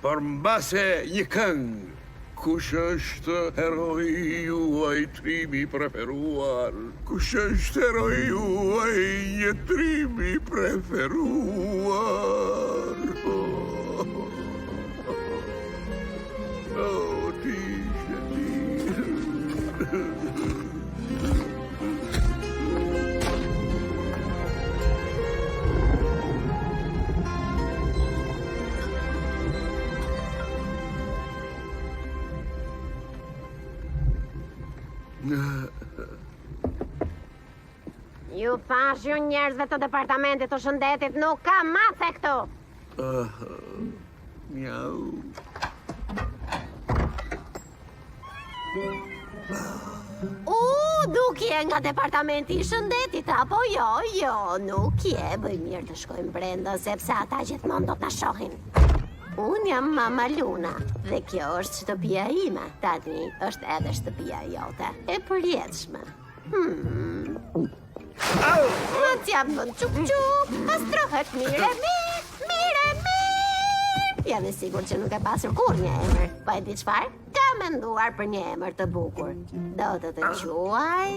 Por mbase një këngë. Kush është heroi juaj trimi preferuar? Kush është heroi juaj jetrimi preferuar? Ti ishe ti. Ju thash ju njerëzve të departamentit të shëndetit nuk ka mace këtu. Mjau. Nuk je nga departamenti i shëndetit, apo jo, nuk je. Bëj mirë të shkojmë brenda, sepse ata gjithmonë do ta shohin. Unë jam Mama Luna, dhe kjo është shtëpia ime. Tani është edhe shtëpia jote, e përjetshme. Në t'jam bën qup-qup, pastrohet mire. Jam e sigur që nuk e pasur kur një emër. Po e di çfarë? Ka menduar për një emër të bukur. Do të quaj...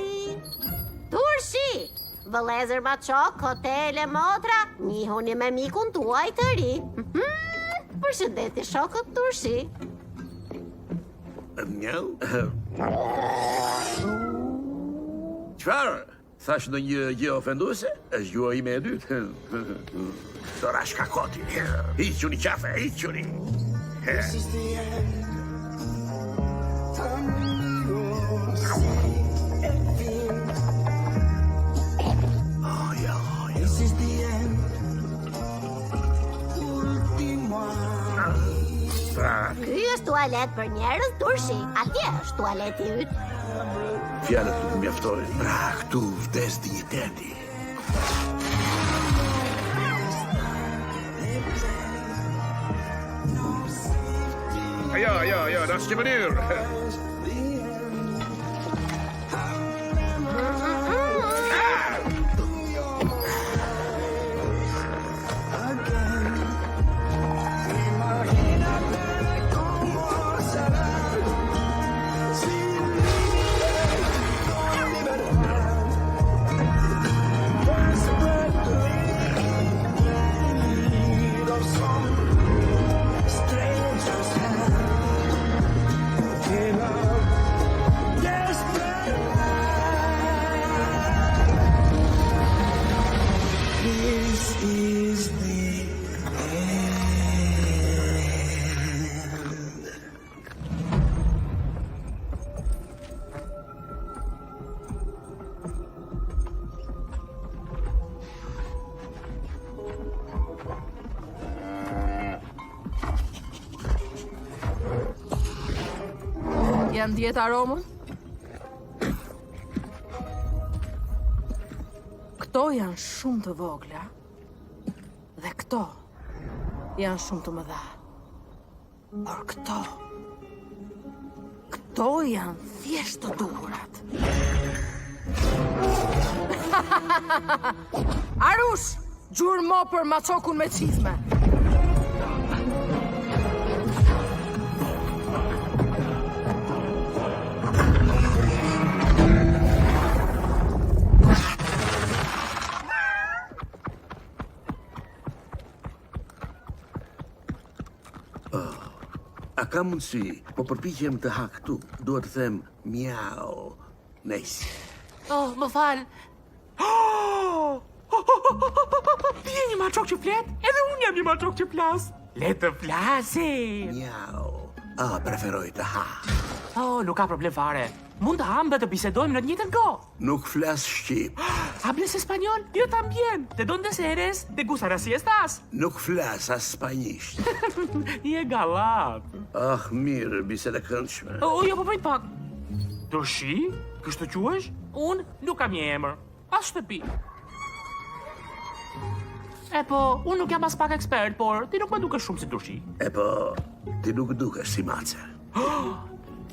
Turshi! Vëllezër Maçok, hotele Motra, njihuni me mikun tuaj të ri. Përshëndetje shokët Turshi. Mjau? Çfarë? Thash në një gjë ofenduese? Është gjua ime e dytë? Sora shkakoti. Hiquni qafe, hiquni. Ky është tualet për njerëz, Turshi. Atje është tualeti yt. Fjalët nuk mjaftojnë. Pra, këtu vdes digniteti. Ja, në asnjë mënyrë. Janë ndjet aromën? Këto janë shumë të vogla. Dhe këto janë shumë të mëdha. Por këto janë thjesht të duhurat. Arush, gjurmo për Maçokun me çizme. A ka mundësi, po përpiqem të ha këtu. Duhet të them miau. Nice. Më fal. Ti je një maçok që flet? Edhe unë jam një maçok që flas. Le të flasim. Miau. Preferoj të ha. Nuk ka problem fare. Mund të ham dhe të bisedojmë në të njëjtën kohë. Nuk flas shqip. ¿Hablas español? Yo también. ¿De dónde eres? ¿Te gustan así estás? Nuk flas as spanjisht. Je gallat. Mirë, biseda këndshme. Jo, po prit pak. Turshi? Kështu quhesh? Unë nuk kam një emër. As shtëpi. Unë nuk jam as pak ekspert, por ti nuk më dukesh shumë si Turshi. Ti nuk dukesh si mace.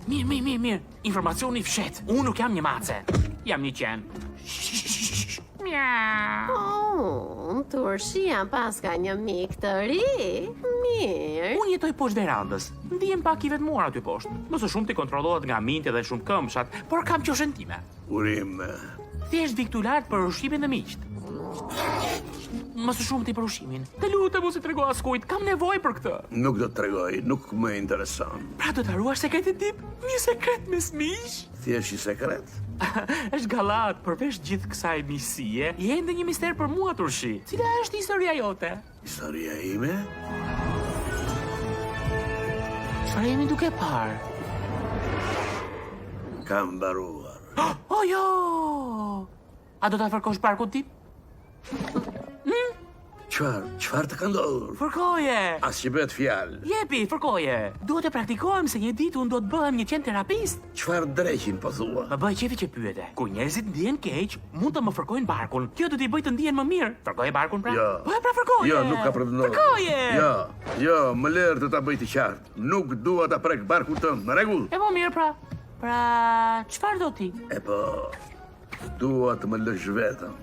Mirë. Informacioni fshet. Unë nuk jam një mace. Jam një qen. Mjau. Oh, Turshia pas ka një mik të ri. Mirë. Unë jetoj poshtë verandës. Ndihem pak i vetmuar aty poshtë. Më së shumti kontrollohet nga minti dhe shumë këmbshat, por kam qoshën time. Urim, Thjesht vi këtu lart për ushqimin dhe miqt. Më së shumti për ushqimin. Të lutem mos i trego askujt, kam nevojë për këtë. nuk do të tregoj, nuk më intereson. Pra do ta ruash sekretin tim? Një sekret mes miq? Thjesht i sekret? Është gallat, përveç gjithë kësaj miqësie, je ende një mister për mua Turshi. Cila është historia jote? Historia ime? Çfarë jemi duke parë? Kam mbaruar. Oh jo! A do ta fërkosh barkun tim? Çfarë të ka ndodhur? Fërkoje! As që bëhet fjalë. Jepi, fërkoje! Duhet të praktikojmë se një ditë unë do të bëhem një qen terapist. Çfarë dreqin po thua? Më bëj qefi që pyete. Kur njerëzit ndihen keq, mund të më fërkojnë barkun. Kjo do t'i bëj të ndihen më mirë. Fërkoje barkun pra? Jo. Po e pra fërkoje! Jo, nuk ka për të ndodhur. Fërkoje! Jo, më lërë të ta bëj të qartë. Nuk dua ta prek barkun tënd, në rregull? E po mirë pra. Pra, çfarë do ti? E po, dua të më lësh vetëm.